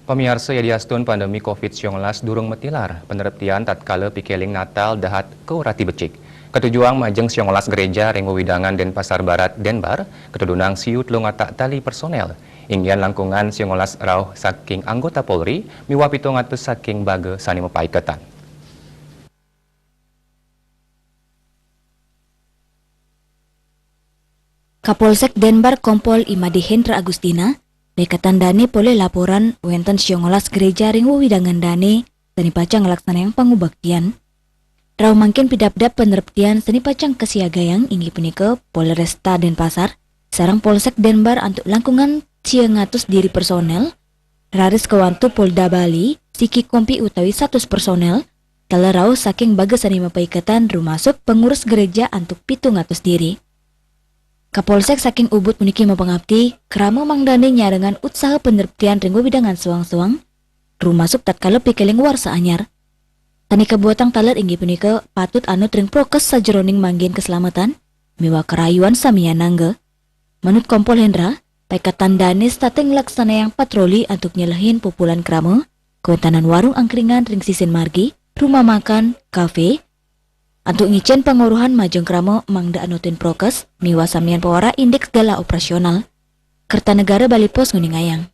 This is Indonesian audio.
Pemirsa ya diastun pandemi COVID-19 durung metilar, penertian tatkala pikeling Natal dahat ke Rati Becik. Ketujuan majeng 19 gereja Rengo Widangan dan Pasar Barat Denbar, ketudunang siut lungata tali personel. Inggian langkungan 19 rauh saking anggota Polri, miwa 700 saking baga sani mepaiketan. Kapolsek Denbar Kompol Imadi Hendra Agustina, dekatan Dani pole laporan wenten 19 gereja Rengo Widangan Dani, seni pacang ngelaksana yang pangubaktian. Rau mangkin pidap-dap penerptian seni pacang kesiagayang inggi punike Polresta Denpasar, sarang Polsek Denbar untuk langkungan 100 diri personel, raris kewantu Polda Bali, siki kompi utawi 100 personel, telerau saking baga seni mepaiketan rumasuk pengurus gereja untuk 700 diri. Kapolsek saking Ubud puniki mapangabdi, kerama mangdane nyarengan usaha penerptian Rengo Widangan suang-suang, rumasuk tatkala pikeling warsa anyar. Tani kebuatan talat inggi punika patut anut ring prokes sajeroning manggin keselamatan, miwa kerayuan samian nangge. Menurut Kompol Hendra, paikatan danis tateng laksana yang patroli untuk nyelehin pupulan krama, kewentanan warung angkringan ring sisin margi, rumah makan, kafe, untuk ngicen penguruhan majeng krama mangda anutin prokes, miwa samian pewara indeks gala operasional. Kertanegara Bali Pos Nguningayang.